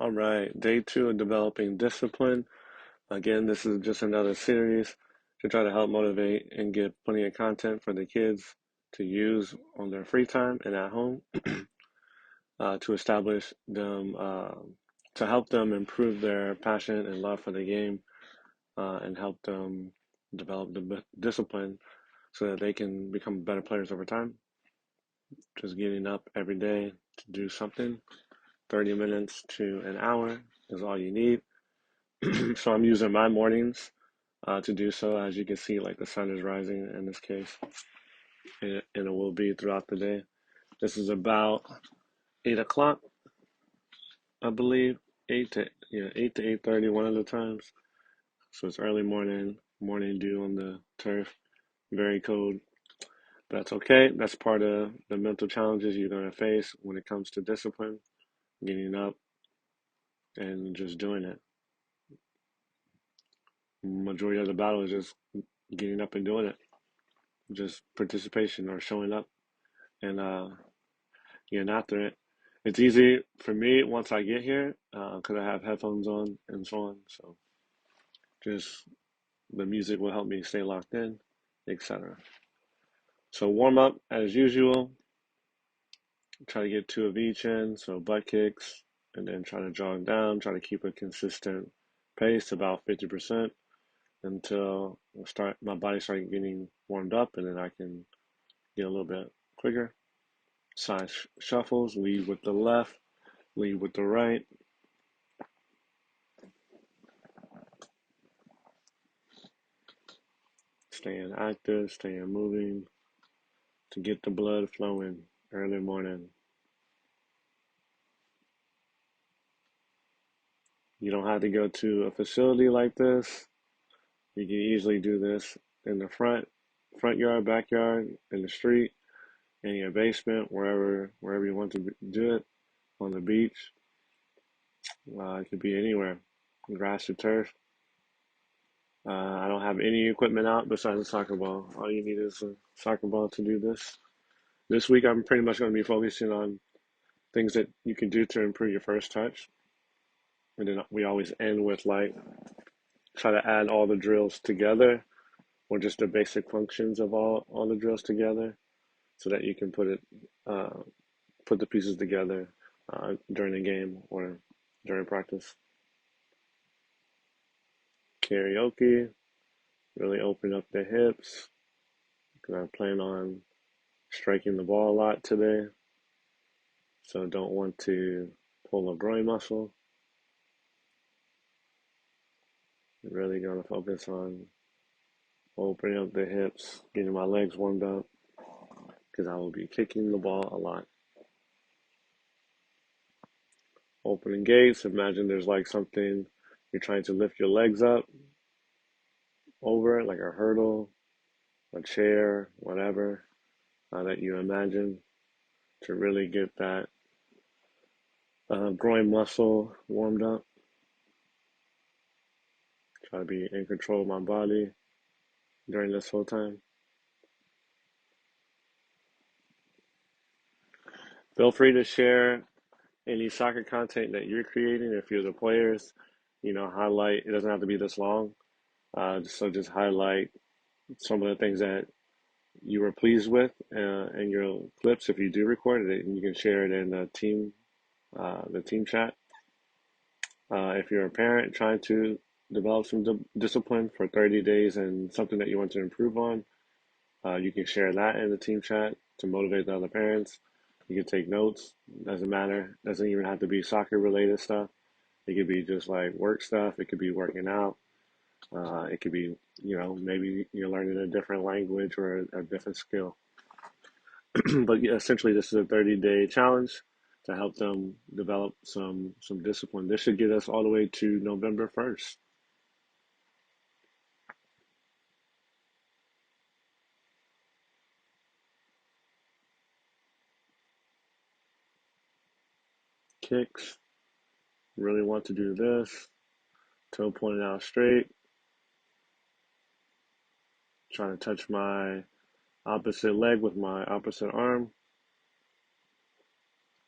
All right, day two of developing discipline. Again, this is just another series to try to help motivate and give plenty of content for the kids to use on their free time and at home to establish them, to help them improve their passion and love for the game and help them develop the discipline so that they can become better players over time. Just getting up every day to do something, 30 minutes to an hour is all you need. So I'm using my mornings to do so. As you can see, like the sun is rising in this case, and it will be throughout the day. This is about 8 o'clock, I believe, 8 to 8:30, one of the times. So it's early morning dew on the turf, very cold. But that's okay. That's part of the mental challenges you're going to face when it comes to discipline, getting up and just doing it. Majority of the battle is just getting up and doing it, just participation or showing up and getting after it. It's easy for me once I get here because I have headphones on and so on. So just the music will help me stay locked in, etc. So warm up as usual. Try to get two of each in, so butt kicks, and then try to jog down. Try to keep a consistent pace, about 50%, until my body starts getting warmed up, and then I can get a little bit quicker. Side shuffles, lead with the left, lead with the right. Staying active, staying moving to get the blood flowing early morning. You don't have to go to a facility like this. You can easily do this in the front yard, backyard, in the street, in your basement, wherever you want to do it, on the beach. It could be anywhere, grass or turf. I don't have any equipment out besides a soccer ball. All you need is a soccer ball to do this. This week, I'm pretty much going to be focusing on things that you can do to improve your first touch. And then we always end with like try to add all the drills together or just the basic functions of all the drills together so that you can uh, put the pieces together during the game or during practice. Karaoke, really open up the hips because I plan on striking the ball a lot today. So don't want to pull a groin muscle. Really going to focus on opening up the hips, getting my legs warmed up because I will be kicking the ball a lot. Opening gates, imagine there's like something you're trying to lift your legs up over, like a hurdle, a chair, whatever that you imagine to really get that groin muscle warmed up. Try to be in control of my body during this whole time. Feel free to share any soccer content that you're creating if you're the players. Highlight, it doesn't have to be this long. So just highlight some of the things that you were pleased with in your clips if you do record it, and you can share it in the team chat. If you're a parent trying to develop some discipline for 30 days and something that you want to improve on, you can share that in the team chat to motivate the other parents. You can take notes. Doesn't matter. Doesn't even have to be soccer related stuff. It could be just like work stuff. It could be working out. It could be, maybe you're learning a different language or a different skill. But yeah, essentially, this is a 30-day challenge to help them develop some discipline. This should get us all the way to November 1st. Kicks. Really want to do this. Toe pointed out straight. Trying to touch my opposite leg with my opposite arm.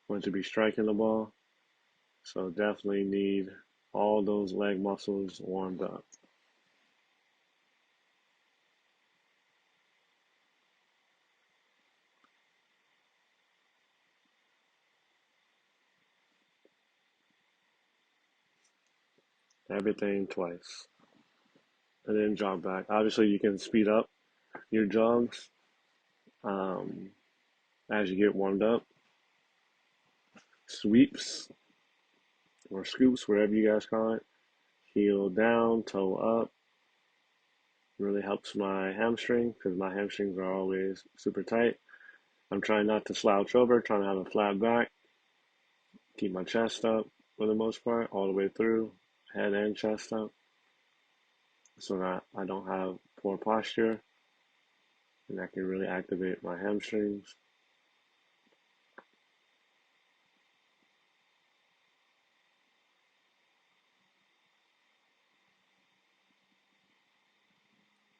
Want to be striking the ball. So definitely need all those leg muscles warmed up. Everything twice. And then jog back. Obviously, you can speed up your jogs um, as you get warmed up. Sweeps or scoops, whatever you guys call it. Heel down, toe up. Really helps my hamstring because my hamstrings are always super tight. I'm trying not to slouch over, trying to have a flat back. Keep my chest up for the most part, all the way through, head and chest up, so that I don't have poor posture and that can really activate my hamstrings.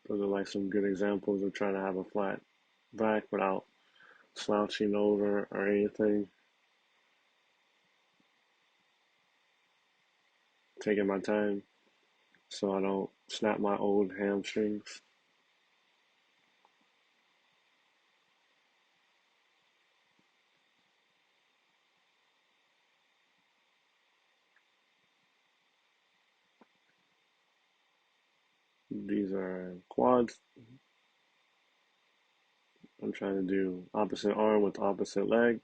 Those are like some good examples of trying to have a flat back without slouching over or anything. Taking my time so I don't snap my old hamstrings. These are quads. I'm trying to do opposite arm with opposite leg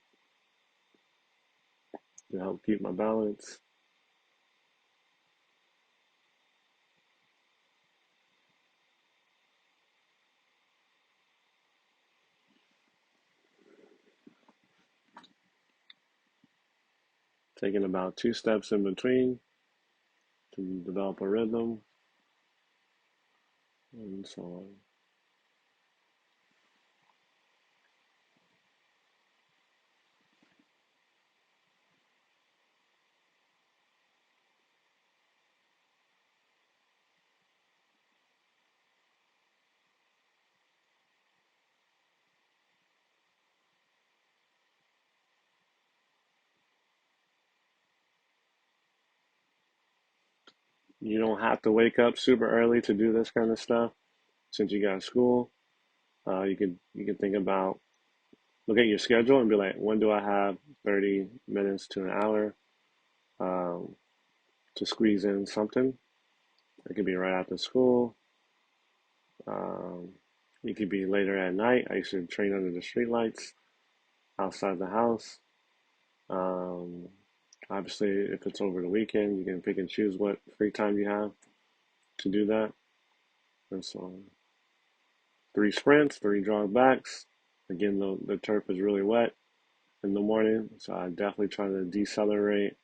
to help keep my balance. Taking about 2 steps in between to develop a rhythm and so on. You don't have to wake up super early to do this kind of stuff. Since you got school, you can think about look at your schedule and be like, when do I have 30 minutes to an hour um, to squeeze in something? It could be right after school. Um, it could be later at night. I used to train under the streetlights outside the house. Um, Obviously, if it's over the weekend, you can pick and choose what free time you have to do that. And so, 3 sprints, 3 jog backs. Again, the turf is really wet in the morning, so I definitely try to decelerate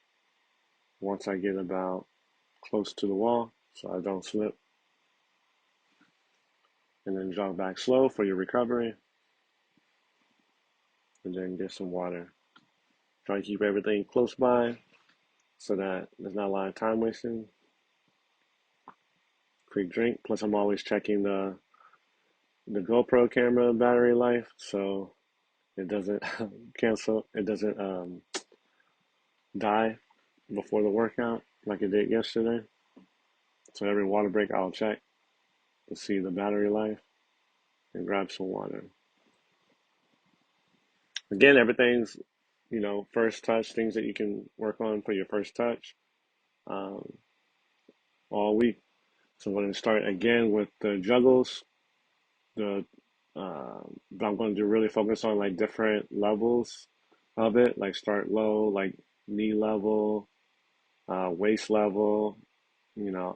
once I get about close to the wall so I don't slip. And then jog back slow for your recovery. And then get some water. Try to keep everything close by so that there's not a lot of time wasting. Quick drink. Plus, I'm always checking the GoPro camera battery life, so it doesn't cancel. It doesn't die before the workout like it did yesterday. So every water break, I'll check to see the battery life and grab some water. Again, everything's first touch things that you can work on for your first touch um, all week. So I'm going to start again with the juggles. The But I'm going to really focus on like different levels of it. Like start low, like knee level, waist level,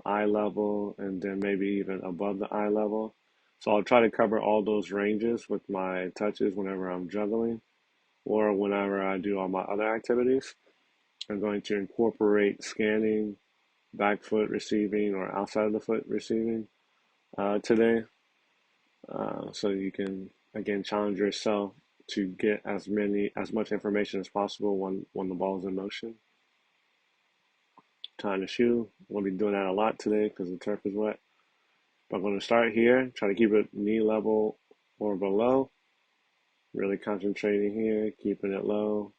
eye level, and then maybe even above the eye level. So I'll try to cover all those ranges with my touches whenever I'm juggling or whenever I do all my other activities. I'm going to incorporate scanning, back foot receiving, or outside of the foot receiving today. So you can again challenge yourself to get as much information as possible when the ball is in motion. Tying the shoe. We'll be doing that a lot today because the turf is wet. But I'm going to start here, try to keep it knee level or below. Really concentrating here, keeping it low.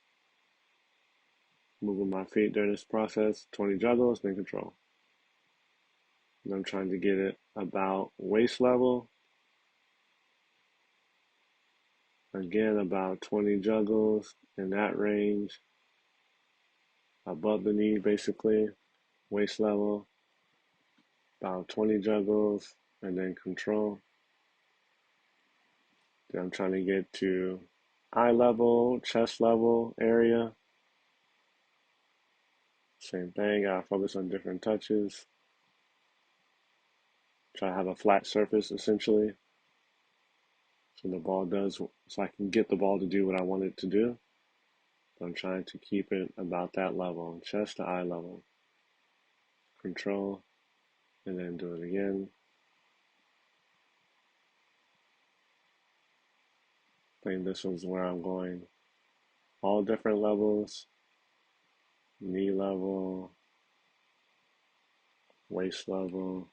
moving my feet during this process, 20 juggles, then control. And I'm trying to get it about waist level. Again, about 20 juggles in that range, above the knee basically, waist level, about 20 juggles, and then control. Then I'm trying to get to eye level, chest level area. Same thing, I focus on different touches. Try to have a flat surface essentially. So the ball does, so I can get the ball to do what I want it to do. But I'm trying to keep it about that level, chest to eye level. Control, and then do it again. I think this one's where I'm going. All different levels, knee level, waist level,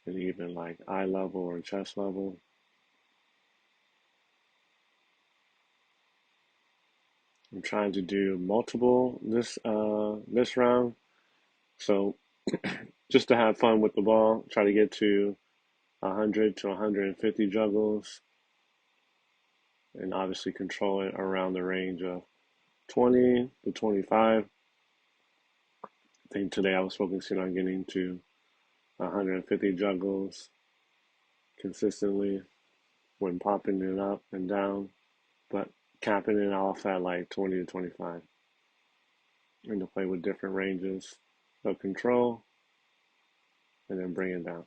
and even like eye level or chest level. I'm trying to do multiple this round. So just to have fun with the ball, try to get to 100 to 150 juggles, and obviously control it around the range of 20 to 25. I think today I was focusing on getting to 150 juggles consistently when popping it up and down, but capping it off at like 20 to 25, and to play with different ranges of control and then bring it down.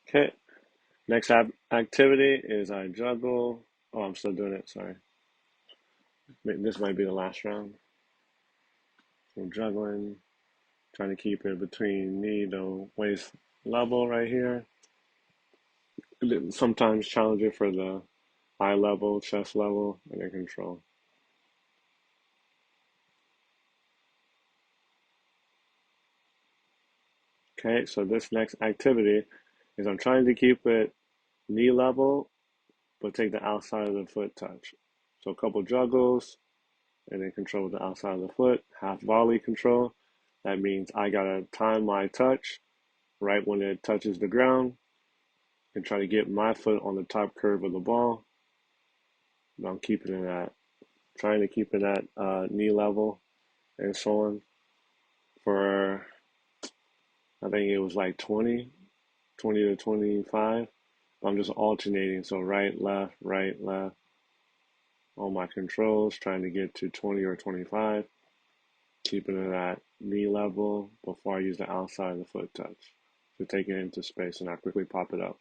Okay, next activity is I juggle. Oh, I'm still doing it, sorry. This might be the last round. So juggling, trying to keep it between knee to waist level right here. Sometimes challenging for the eye level, chest level, and then control. Okay, so this next activity is I'm trying to keep it knee level, but take the outside of the foot touch. So a couple juggles, and then control the outside of the foot, half volley control. That means I gotta time my touch right when it touches the ground and try to get my foot on the top curve of the ball. But I'm keeping it at, trying to keep it at knee level and so on for, I think it was like 20 to 25. I'm just alternating, so right, left, on my controls, trying to get to 20 or 25, keeping it at knee level before I use the outside of the foot touch to take it into space, and I quickly pop it up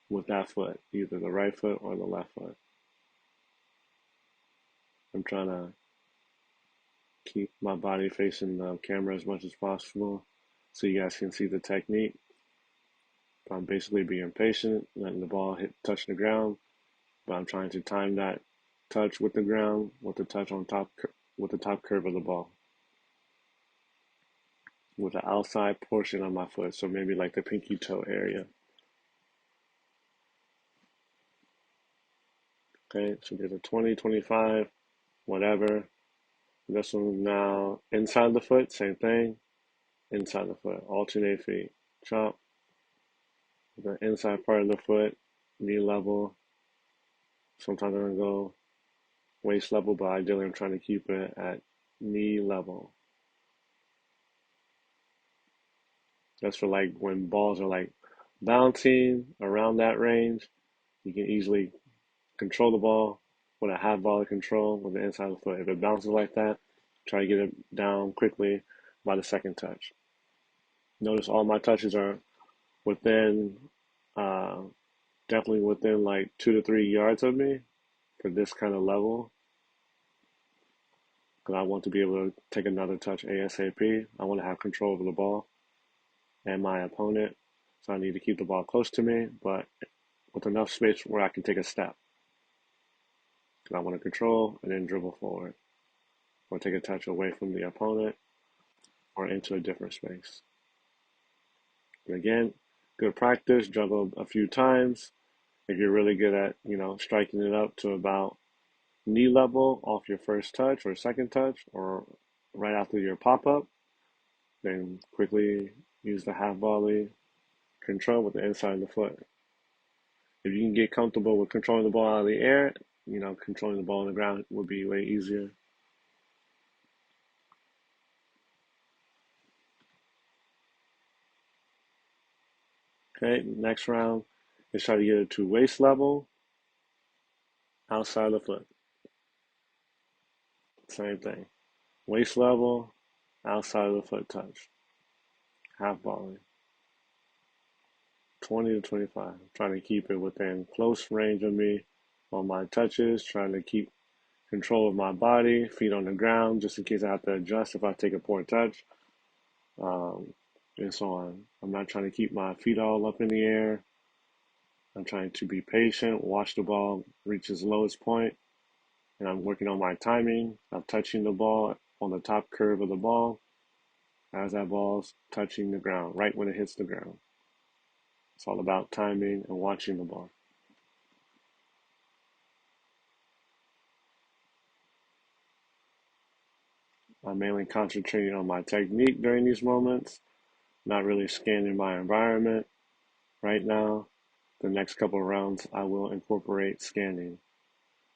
with that foot, either the right foot or the left foot. I'm trying to keep my body facing the camera as much as possible so you guys can see the technique. I'm basically being patient, letting the ball touch the ground, but I'm trying to time that touch with the ground with the touch on top with the top curve of the ball with the outside portion of my foot, so maybe like the pinky toe area. Okay, so there's a 20, 25, whatever. This one now inside the foot, same thing. Inside the foot, alternate feet, chop. The inside part of the foot, knee level. Sometimes I'm gonna go waist level, but ideally I'm trying to keep it at knee level. That's for like when balls are like bouncing around that range, you can easily control the ball with a half volley control with the inside of the foot. If it bounces like that, try to get it down quickly by the second touch. Notice all my touches are within, uh, definitely within like 2 to 3 yards of me for this kind of level. Because I want to be able to take another touch ASAP. I want to have control over the ball and my opponent. So I need to keep the ball close to me, but with enough space where I can take a step. Because I want to control and then dribble forward, or take a touch away from the opponent or into a different space. And again, good practice, juggle a few times. If you're really good at, striking it up to about knee level off your first touch or second touch or right after your pop-up. Then quickly use the half volley control with the inside of the foot. If you can get comfortable with controlling the ball out of the air, controlling the ball on the ground would be way easier. Okay, next round is try to get it to waist level, outside of the foot. Same thing. Waist level, outside of the foot touch. Half volley. 20 to 25. Trying to keep it within close range of me on my touches, trying to keep control of my body, feet on the ground, just in case I have to adjust if I take a poor touch, and so on. I'm not trying to keep my feet all up in the air. I'm trying to be patient, watch the ball reach its lowest point, and I'm working on my timing of touching the ball on the top curve of the ball as that ball's touching the ground, right when it hits the ground. It's all about timing and watching the ball. I'm mainly concentrating on my technique during these moments, not really scanning my environment. Right now, the next couple of rounds, I will incorporate scanning,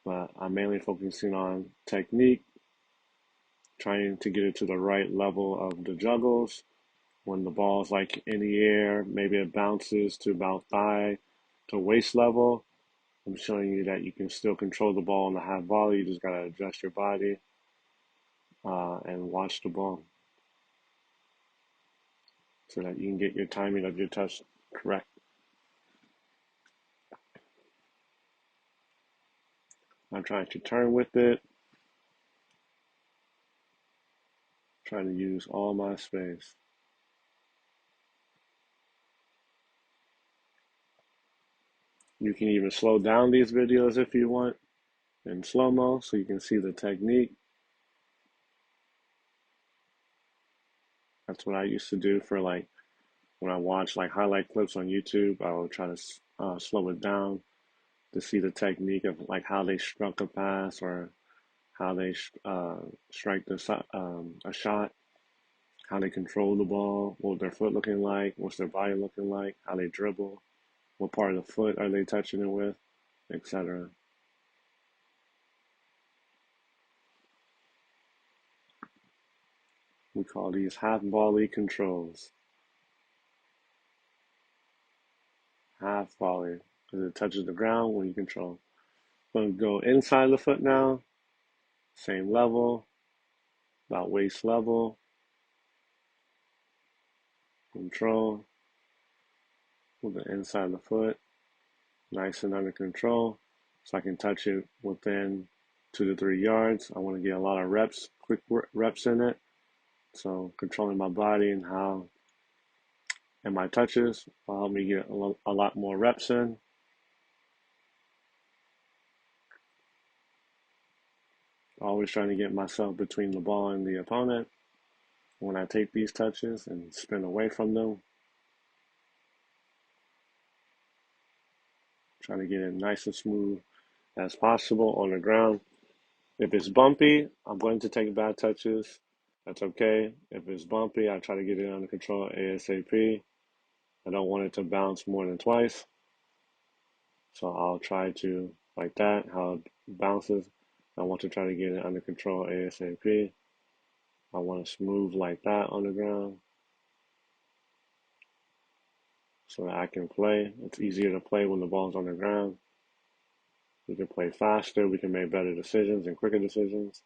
but I'm mainly focusing on technique, trying to get it to the right level of the juggles. When the ball's like in the air, maybe it bounces to about thigh to waist level. I'm showing you that you can still control the ball on the half volley. You just gotta adjust your body and watch the ball so that you can get your timing of your touch correct. I'm trying to turn with it, trying to use all my space. You can even slow down these videos if you want in slow-mo so you can see the technique. That's what I used to do for like when I watch like highlight clips on YouTube. I would try to slow it down to see the technique of like how they struck a pass or how they strike a shot, how they control the ball, what their foot looking like, what's their body looking like, how they dribble, what part of the foot are they touching it with, etc. We call these half volley controls. Half volley because it touches the ground when you control. I'm going to go inside the foot now, same level, about waist level, control with the inside of the foot, nice and under control, so I can touch it within 2 to 3 yards. I want to get a lot of reps, quick reps in it. So controlling my body and my touches will help me get a lot more reps in. Always trying to get myself between the ball and the opponent when I take these touches and spin away from them. Trying to get it nice and smooth as possible on the ground. If it's bumpy, I'm going to take bad touches. That's okay. If it's bumpy, I try to get it under control ASAP. I don't want it to bounce more than twice. So I'll try to, like that, how it bounces. I want to try to get it under control ASAP. I want to smooth like that on the ground so that I can play. It's easier to play when the ball's on the ground. We can play faster. We can make better decisions and quicker decisions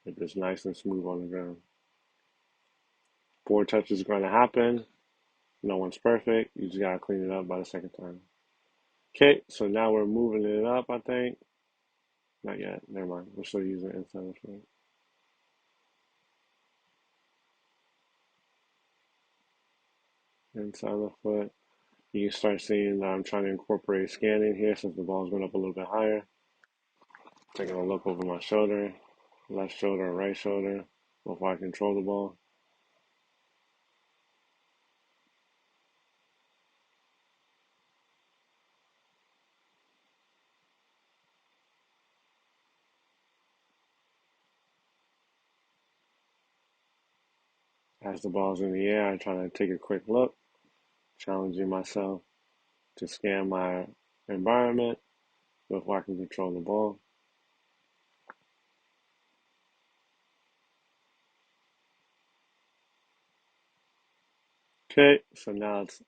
if it's nice and smooth on the ground. 4 touches are going to happen. No one's perfect. You just got to clean it up by the second time. Okay, so now we're moving it up, I think. Not yet. Never mind. We're still using inside of the foot. Inside of the foot. You can start seeing that I'm trying to incorporate scanning here since the ball's going up a little bit higher. Taking a look over my shoulder, left shoulder and right shoulder before I control the ball. As the ball's in the air, I try to take a quick look, challenging myself to scan my environment before I can control the ball. Okay, so now it's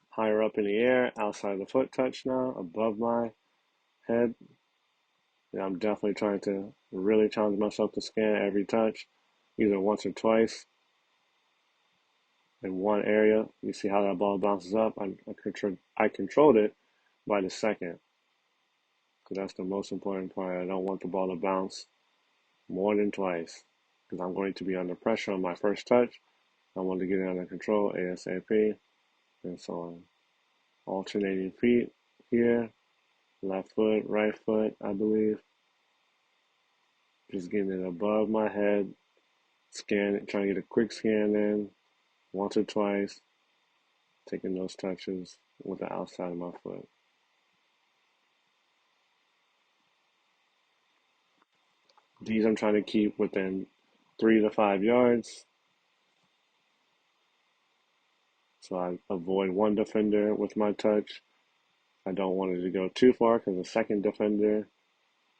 higher up in the air, outside the foot touch now, above my head. And I'm definitely trying to really challenge myself to scan every touch, either once or twice in one area. You see how that ball bounces up? I controlled it by the second, because that's the most important part. I don't want the ball to bounce more than twice, because I'm going to be under pressure on my first touch. I want to get it under control ASAP, and so on. Alternating feet here, left foot, right foot, I believe. Just getting it above my head, scan it, trying to get a quick scan in, once or twice, taking those touches with the outside of my foot. These I'm trying to keep within 3 to 5 yards, so I avoid one defender with my touch. I don't want it to go too far because the second defender,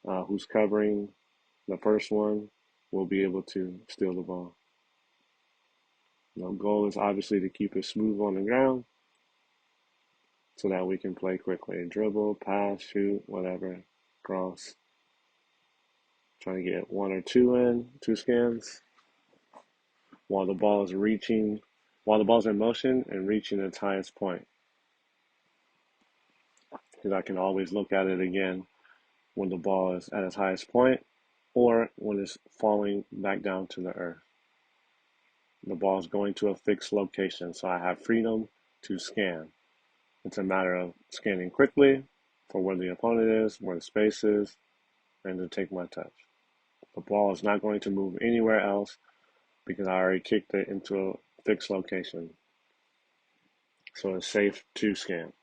who's covering the first one, will be able to steal the ball. The goal is obviously to keep it smooth on the ground so that we can play quickly. Dribble, pass, shoot, whatever, cross. Trying to get one or two in, two scans, while the ball is reaching, while the ball's in motion and reaching its highest point. Because I can always look at it again when the ball is at its highest point or when it's falling back down to the earth. The ball is going to a fixed location, so I have freedom to scan. It's a matter of scanning quickly for where the opponent is, where the space is, and to take my touch. The ball is not going to move anywhere else because I already kicked it into a fixed location. So it's safe to scan.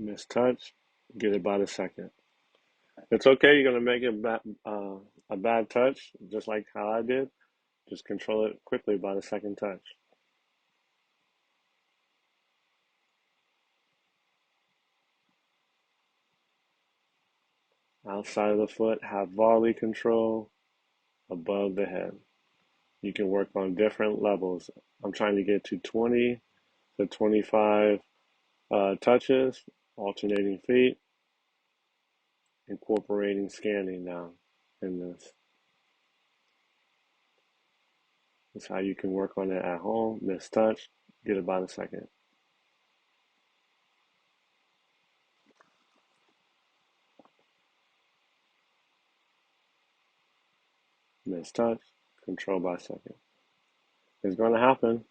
Miss touch, get it by the second. It's okay, you're going to make it a bad touch, just like how I did. Just control it quickly by the second touch. Outside of the foot, have volley control above the head. You can work on different levels. I'm trying to get to 20 to 25 touches, alternating feet, incorporating scanning now in this. That's how you can work on it at home. Miss touch, get it by the second. Miss touch, control by second. It's going to happen.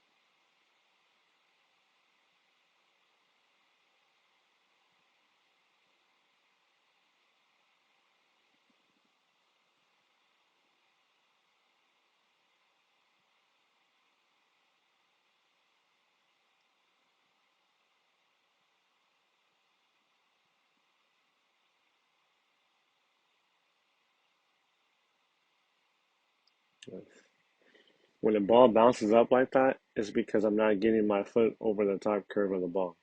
When the ball bounces up like that, it's because I'm not getting my foot over the top curve of the ball.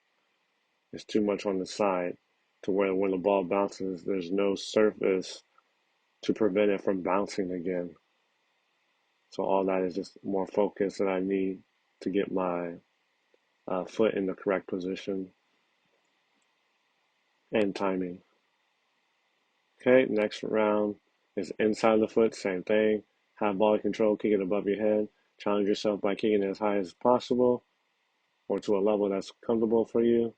It's too much on the side to where when the ball bounces, there's no surface to prevent it from bouncing again. So all that is just more focus that I need to get my foot in the correct position and timing. Okay, next round is inside the foot, same thing. Have ball control, kick it above your head. Challenge yourself by kicking it as high as possible or to a level that's comfortable for you.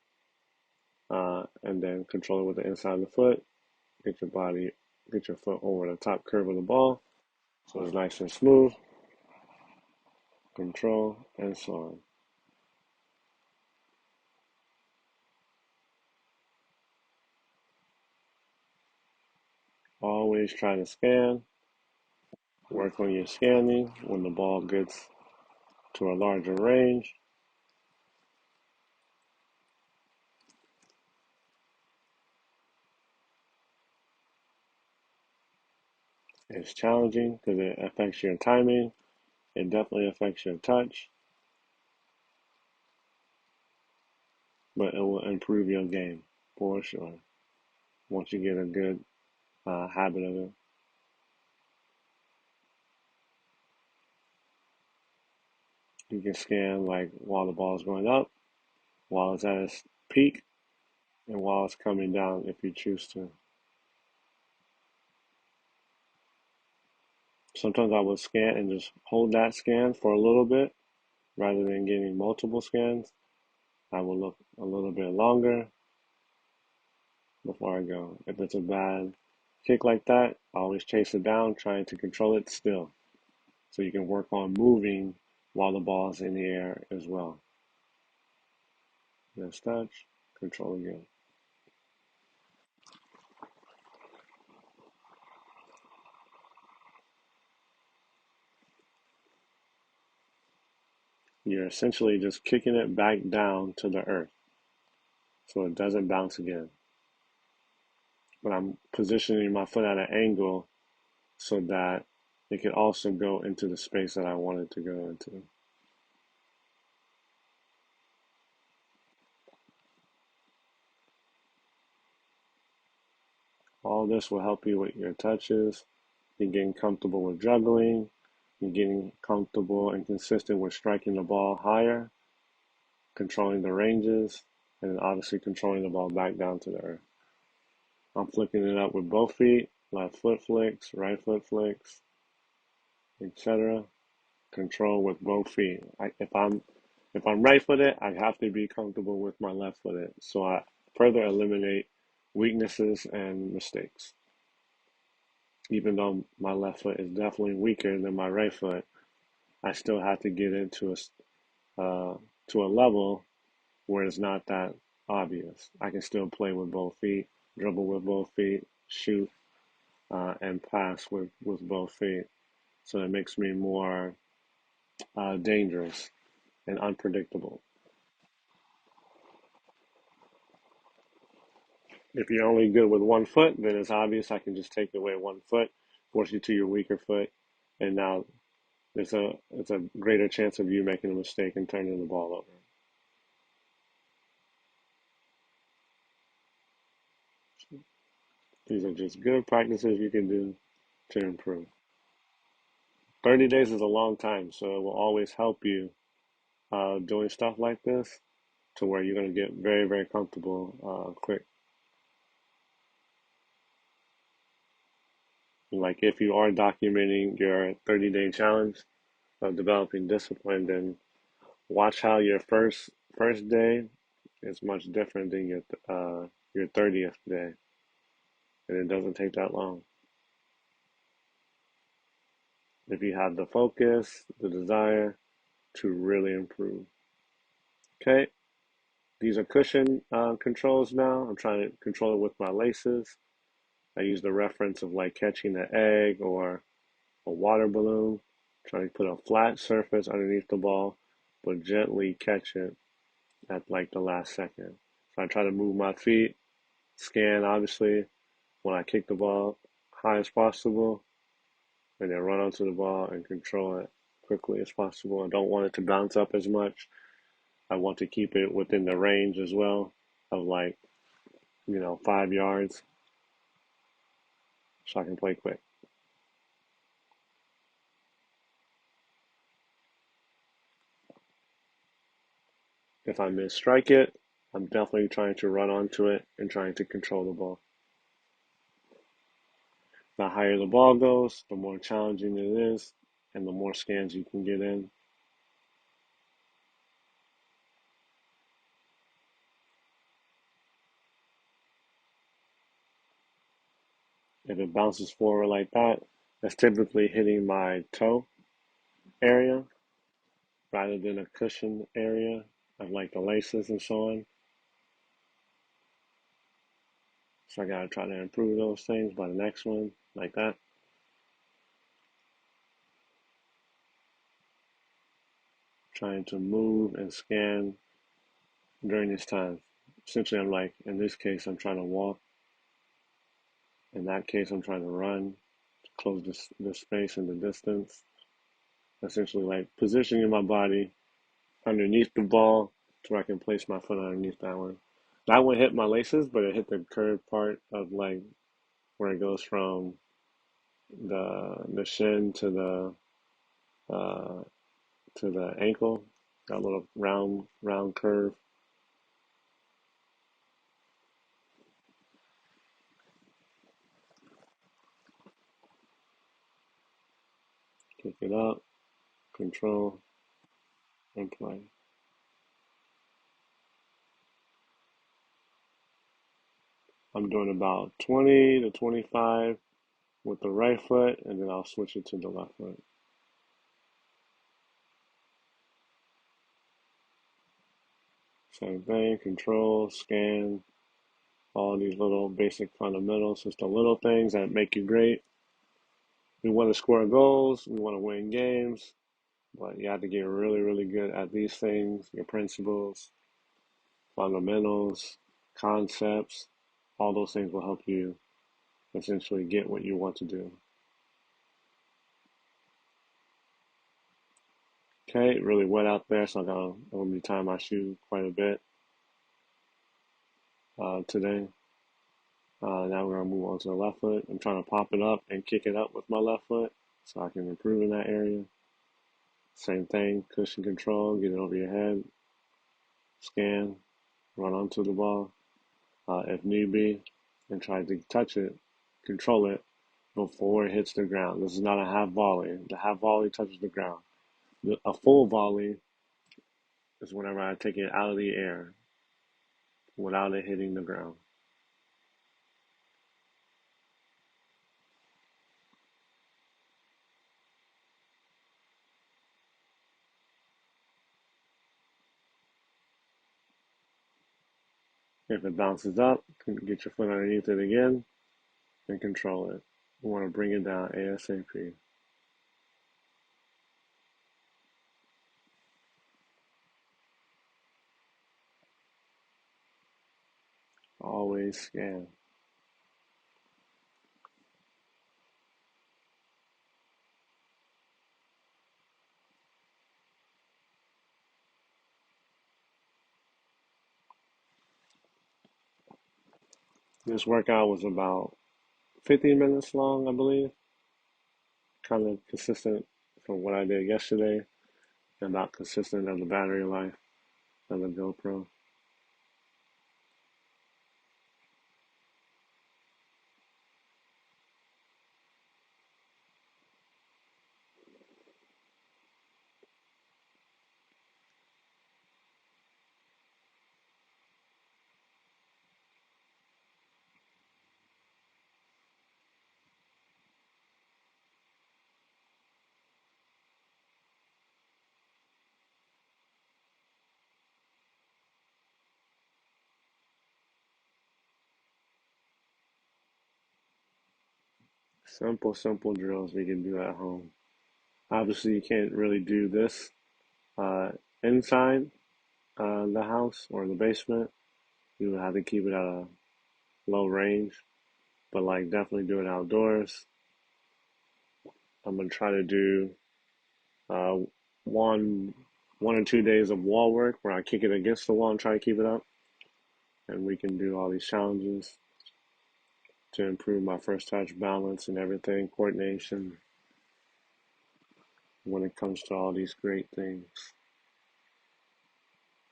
And then control it with the inside of the foot. Get your foot over the top curve of the ball so it's nice and smooth. Control and so on. Always try to scan. Work on your scanning when the ball gets to a larger range. It's challenging because it affects your timing. It definitely affects your touch, but it will improve your game for sure once you get a good habit of it. You can scan like while the ball is going up, while it's at its peak, and while it's coming down if you choose to. Sometimes I would scan and just hold that scan for a little bit rather than getting multiple scans. I will look a little bit longer before I go. If it's a bad kick like that, I always chase it down, trying to control it still. So you can work on moving while the ball is in the air as well. Let's touch, control again. You're essentially just kicking it back down to the earth so it doesn't bounce again. But I'm positioning my foot at an angle so that it could also go into the space that I want it to go into. All this will help you with your touches. You're getting comfortable with juggling. You're getting comfortable and consistent with striking the ball higher, controlling the ranges, and obviously controlling the ball back down to the earth. I'm flicking it up with both feet, left foot flicks, right foot flicks, etc. Control with both feet. If I'm right footed, I have to be comfortable with my left footed, so I further eliminate weaknesses and mistakes. Even though my left foot is definitely weaker than my right foot, I still have to get into to a level where it's not that obvious. I can still play with both feet, dribble with both feet, shoot, and pass with both feet. So it makes me more dangerous and unpredictable. If you're only good with one foot, then it's obvious I can just take away one foot, force you to your weaker foot, and now it's a greater chance of you making a mistake and turning the ball over. These are just good practices you can do to improve. 30 days is a long time, so it will always help you doing stuff like this to where you're going to get very, very comfortable quick. Like if you are documenting your 30-day challenge of developing discipline, then watch how your first day is much different than your 30th day, and it doesn't take that long. If you have the focus, the desire to really improve. Okay, these are cushion controls now. I'm trying to control it with my laces. I use the reference of like catching an egg or a water balloon, trying to put a flat surface underneath the ball, but gently catch it at like the last second. So I try to move my feet, scan obviously when I kick the ball high as possible, and then run onto the ball and control it quickly as possible. I don't want it to bounce up as much. I want to keep it within the range as well of like, 5 yards so I can play quick. If I miss strike it, I'm definitely trying to run onto it and trying to control the ball. The higher the ball goes, the more challenging it is, and the more scans you can get in. If it bounces forward like that, that's typically hitting my toe area rather than a cushion area of like the laces and so on. So I gotta try to improve those things by the next one, like that. trying to move and scan during this time. Essentially, I'm like, in this case, I'm trying to walk. In that case, I'm trying to run to close this space in the distance. Essentially, like positioning my body underneath the ball so I can place my foot underneath that one. That one hit my laces, but it hit the curved part of like where it goes from the shin uh, to the ankle. That little round curve. Kick it up, control, and play. I'm doing about 20 to 25 with the right foot, and then I'll switch it to the left foot. Same thing, control, scan, all these little basic fundamentals, just the little things that make you great. We want to score goals, we want to win games, but you have to get really, really good at these things, your principles, fundamentals, concepts. All those things will help you essentially get what you want to do. Okay, really wet out there, so I'm gonna be tying my shoe quite a bit today. Now we're gonna move on to the left foot. I'm trying to pop it up and kick it up with my left foot so I can improve in that area. Same thing, cushion control, get it over your head, scan, run onto the ball if need be, and try to touch it, control it before it hits the ground. This is not a half volley. The half volley touches the ground. A full volley is whenever I take it out of the air without it hitting the ground. If it bounces up, get your foot underneath it again and control it. We want to bring it down ASAP. Always scan. This workout was about 15 minutes long, I believe. Kind of consistent from what I did yesterday and about consistent of the battery life of the GoPro. Simple drills we can do at home. Obviously, you can't really do this uh, inside the house or the basement. You would have to keep it at a low range, but like definitely do it outdoors. I'm gonna try to do uh, one 1 or 2 days of wall work where I kick it against the wall and try to keep it up, and we can do all these challenges to improve my first touch balance and everything, coordination when it comes to all these great things.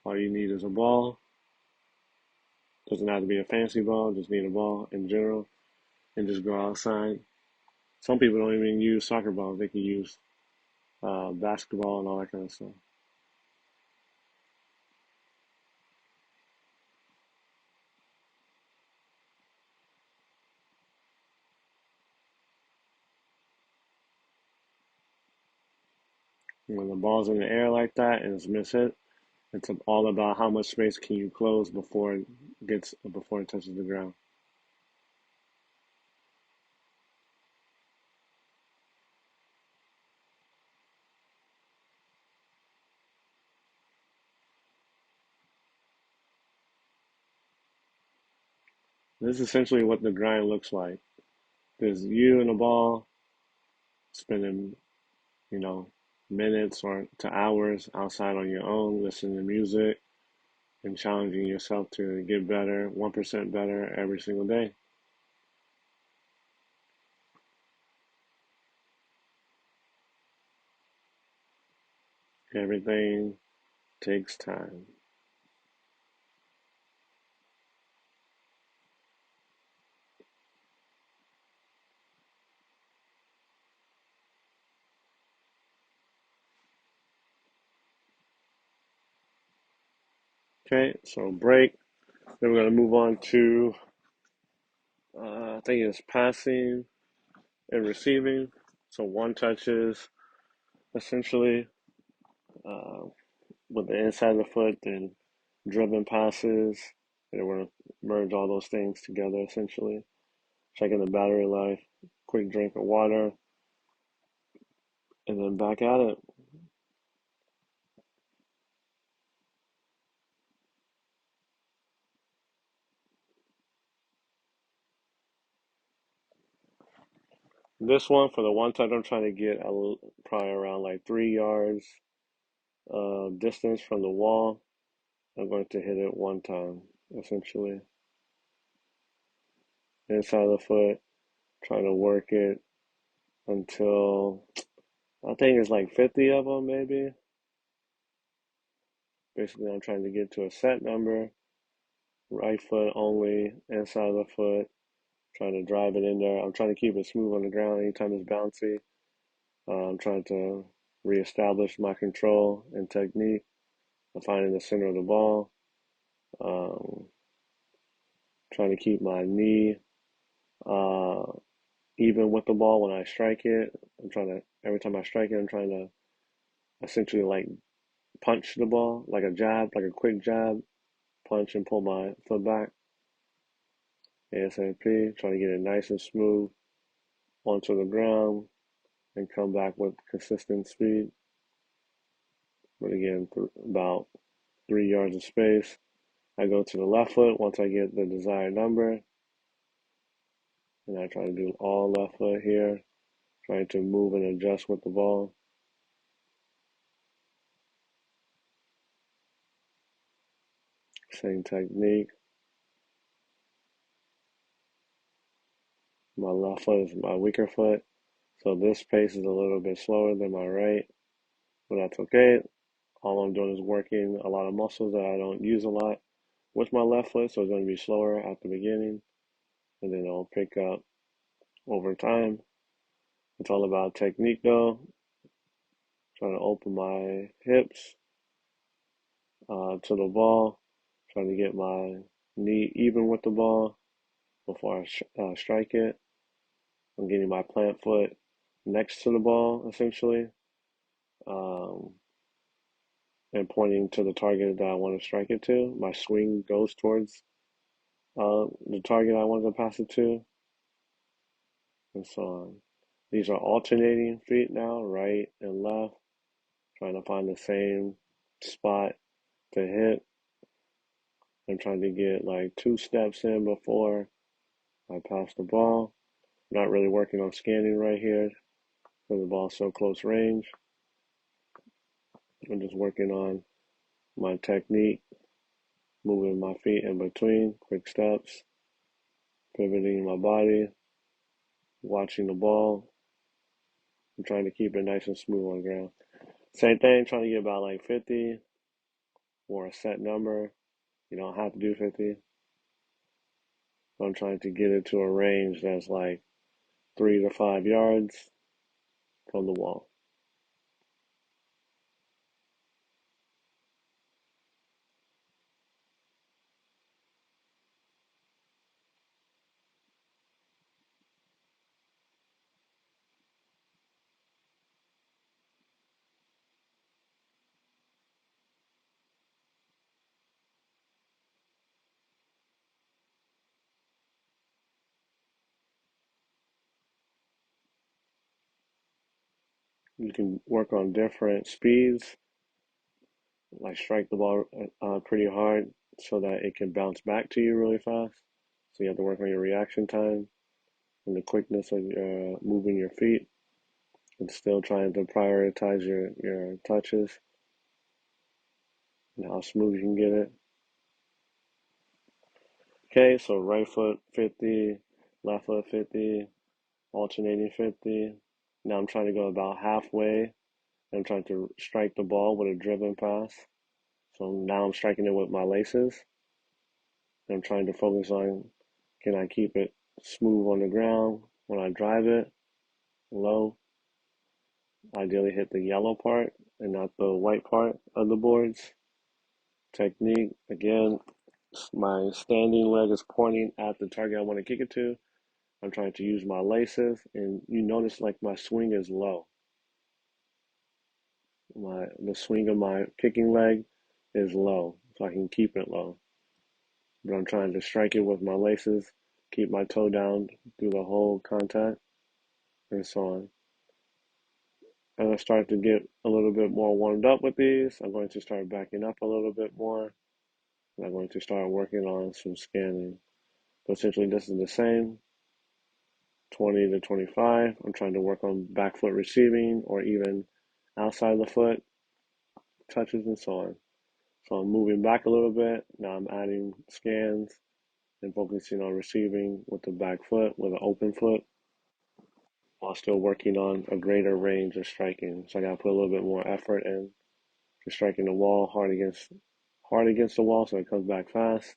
All you need is a ball. Doesn't have to be a fancy ball, just need a ball in general and just go outside. Some people don't even use soccer balls, they can use basketball and all that kind of stuff. When the ball's in the air like that and it's mishit, it's all about how much space can you close before it touches the ground. This is essentially what the grind looks like. There's you and the ball spending, you know, minutes or to hours outside on your own, listening to music and challenging yourself to get better, 1% better every single day. Everything takes time. Okay, so break. Then we're going to move on to, I think it's passing and receiving. So one touches essentially uh, with the inside of the foot, then driven passes. And we're going to merge all those things together essentially. Checking the battery life, quick drink of water, and then back at it. This one, for the one touch, I'm trying to get probably around like 3 yards distance from the wall. I'm going to hit it one time, essentially. Inside of the foot, trying to work it until I think it's like 50 of them, maybe. Basically, I'm trying to get to a set number, right foot only, inside of the foot, trying to drive it in there. I'm trying to keep it smooth on the ground anytime it's bouncy. I'm trying to reestablish my control and technique of finding the center of the ball. Um, Trying to keep my knee uh, even with the ball when I strike it. I'm trying to, every time I strike it, I'm trying to essentially like punch the ball, like a jab, like a quick jab, punch and pull my foot back. ASAP, trying to get it nice and smooth onto the ground and come back with consistent speed. But again, about 3 yards of space. I go to the left foot once I get the desired number, and I try to do all left foot here, trying to move and adjust with the ball. Same technique. My left foot is my weaker foot, so this pace is a little bit slower than my right, but that's okay. All I'm doing is working a lot of muscles that I don't use a lot with my left foot, so it's going to be slower at the beginning, and then I'll pick up over time. It's all about technique though. Trying to open my hips to the ball, trying to get my knee even with the ball before I strike it. I'm getting my plant foot next to the ball essentially, um, and pointing to the target that I want to strike it to. My swing goes towards the target I want to pass it to, and so on. These are alternating feet now, right and left, trying to find the same spot to hit. I'm trying to get like 2 steps in before I pass the ball. Not really working on scanning right here because the ball's so close range. I'm just working on my technique, moving my feet in between, quick steps, pivoting my body, watching the ball. I'm trying to keep it nice and smooth on the ground. Same thing, trying to get about like 50 or a set number. You don't have to do 50. I'm trying to get it to a range that's like 3 to 5 yards from the wall. You can work on different speeds, like strike the ball pretty hard so that it can bounce back to you really fast. So you have to work on your reaction time and the quickness of your moving your feet, and still trying to prioritize your touches and how smooth you can get it. Okay, so right foot 50, left foot 50, alternating 50. Now I'm trying to go about halfway. I'm trying to strike the ball with a driven pass. So now I'm striking it with my laces. I'm trying to focus on, can I keep it smooth on the ground when I drive it, low. Ideally hit the yellow part and not the white part of the boards. Technique, again, my standing leg is pointing at the target I want to kick it to. I'm trying to use my laces, and you notice like my swing is low. The swing of my kicking leg is low, so I can keep it low. But I'm trying to strike it with my laces, keep my toe down through the whole contact, and so on. As I start to get a little bit more warmed up with these, I'm going to start backing up a little bit more. And I'm going to start working on some scanning. But essentially, this is the same 20 to 25. I'm trying to work on back foot receiving or even outside the foot touches and so on. So I'm moving back a little bit. Now I'm adding scans and focusing on receiving with the back foot, with an open foot, while still working on a greater range of striking. So I gotta put a little bit more effort in to striking the wall hard against the wall so it comes back fast.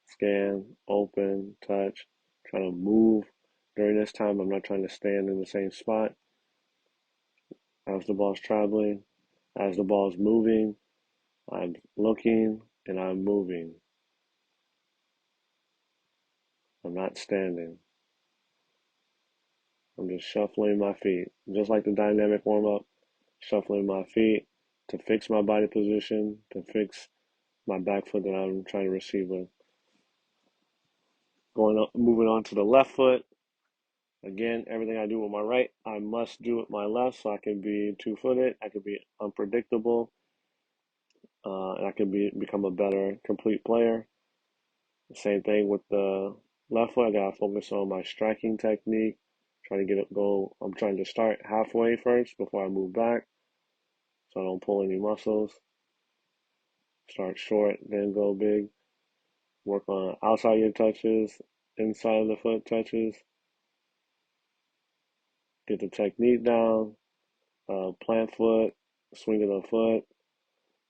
Scan, open, touch, trying to move. During this time, I'm not trying to stand in the same spot as the ball's traveling. As the ball's moving, I'm looking and I'm moving. I'm not standing. I'm just shuffling my feet, just like the dynamic warm up, shuffling my feet to fix my body position, to fix my back foot that I'm trying to receive with. Moving on to the left foot. Again, everything I do with my right, I must do with my left, so I can be two-footed. I can be unpredictable, and I can become a better complete player. Same thing with the left foot. I gotta focus on my striking technique. Trying to get it go. I'm trying to start halfway first before I move back, so I don't pull any muscles. Start short, then go big. Work on outside your touches, inside of the foot touches. Get the technique down. Plant foot, swing of the foot.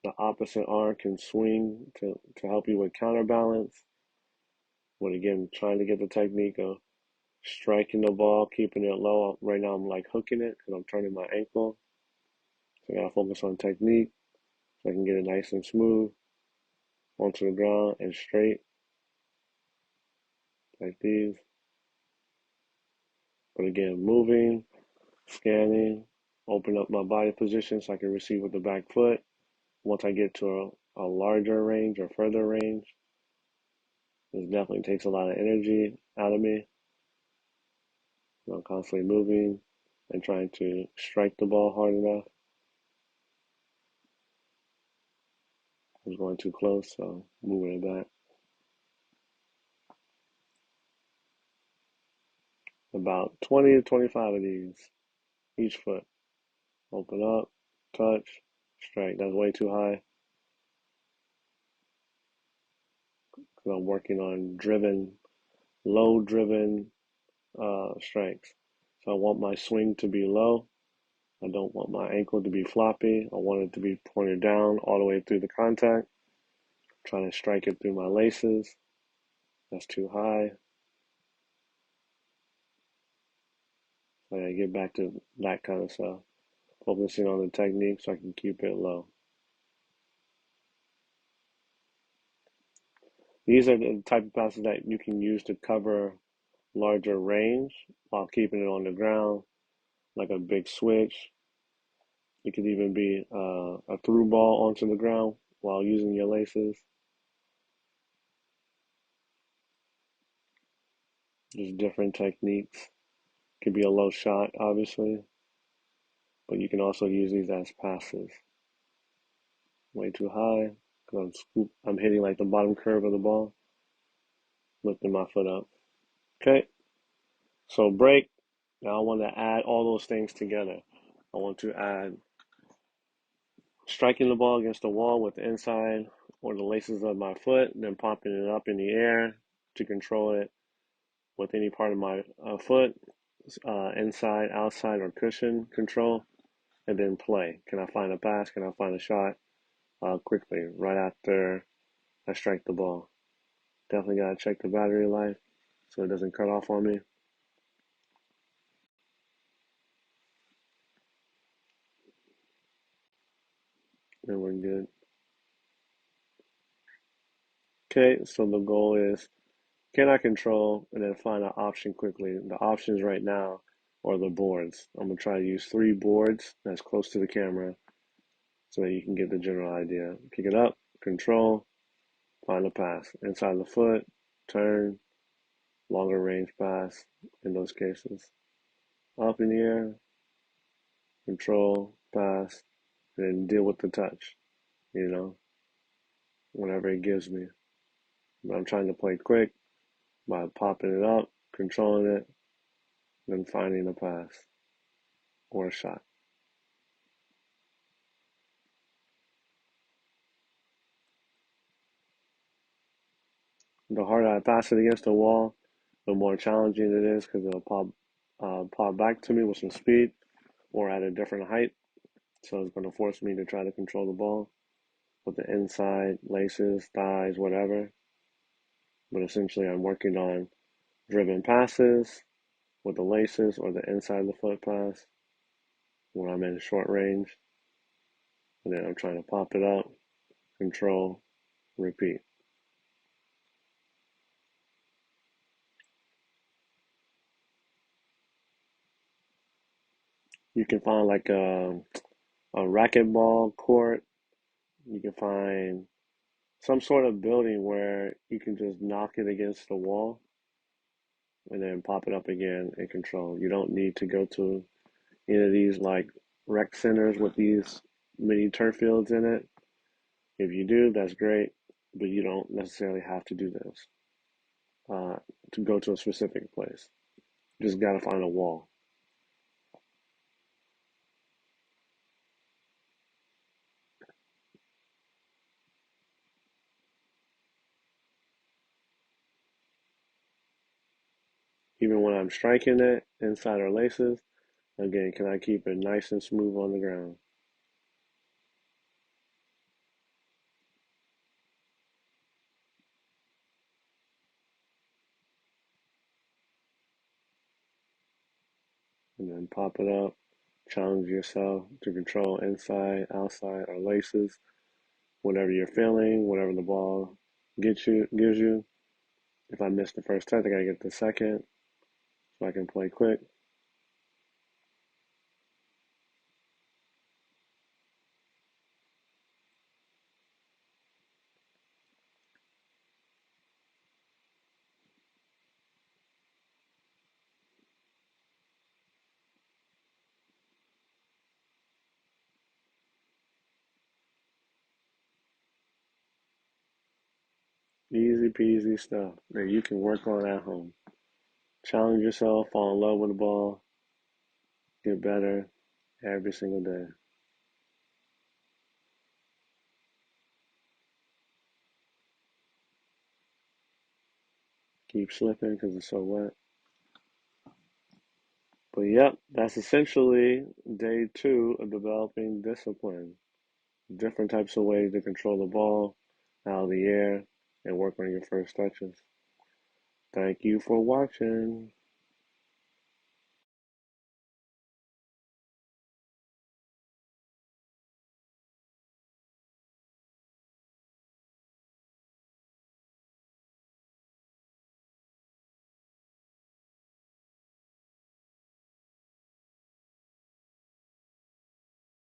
The opposite arm can swing to help you with counterbalance. But again, trying to get the technique of striking the ball, keeping it low. Right now, I'm like hooking it because I'm turning my ankle. So I gotta focus on technique so I can get it nice and smooth onto the ground and straight like these. But again, moving, scanning, open up my body position so I can receive with the back foot. Once I get to a larger range or further range, this definitely takes a lot of energy out of me. I'm constantly moving and trying to strike the ball hard enough. I was going too close, so moving it back. About 20 to 25 of these each foot. Open up, touch, strike. That's way too high because I'm working on low driven strikes. So I want my swing to be low. I don't want my ankle to be floppy. I want it to be pointed down all the way through the contact. Trying to strike it through my laces. That's too high. So I gotta get back to that kind of stuff. Focusing on the technique so I can keep it low. These are the type of passes that you can use to cover larger range while keeping it on the ground, like a big switch. It could even be a through ball onto the ground while using your laces. Just different techniques. Could be a low shot, obviously, but you can also use these as passes. Way too high because I'm hitting like the bottom curve of the ball. lifting my foot up. Okay, so break. Now I want to add all those things together. I want to add striking the ball against the wall with the inside or the laces of my foot, then popping it up in the air to control it with any part of my foot, inside, outside, or cushion control, and then play. Can I find a pass? Can I find a shot quickly right after I strike the ball? Definitely got to check the battery life so it doesn't cut off on me. And we're good. Okay, so the goal is can I control and then find an option quickly? The options right now are the boards. I'm going to try to use 3 boards that's close to the camera so that you can get the general idea. Pick it up, control, find a pass. Inside the foot, turn, longer range pass in those cases. Up in the air, control, pass, and then deal with the touch, whatever it gives me. But I'm trying to play quick by popping it up, controlling it, then finding a pass or a shot. The harder I pass it against the wall, the more challenging it is because it'll pop back to me with some speed or at a different height. So it's going to force me to try to control the ball with the inside, laces, thighs, whatever. But essentially, I'm working on driven passes with the laces or the inside of the foot pass when I'm in short range. And then I'm trying to pop it up, control, repeat. You can find like a racquetball court. You can find some sort of building where you can just knock it against the wall and then pop it up again and control. You don't need to go to any of these like rec centers with these mini turf fields in it. If you do, that's great, but you don't necessarily have to do this uh, to go to a specific place. You just gotta find a wall. Even when I'm striking it inside our laces, again, can I keep it nice and smooth on the ground? And then pop it up. Challenge yourself to control inside, outside, or laces, whatever you're feeling, whatever the ball gives you. If I miss the first touch, I gotta get the second so I can play quick. Easy peasy stuff that you can work on at home. Challenge yourself, fall in love with the ball, get better every single day. Keep slipping because it's so wet. But yep, that's essentially day 2 of developing discipline. Different types of ways to control the ball out of the air and work on your first touches. Thank you for watching.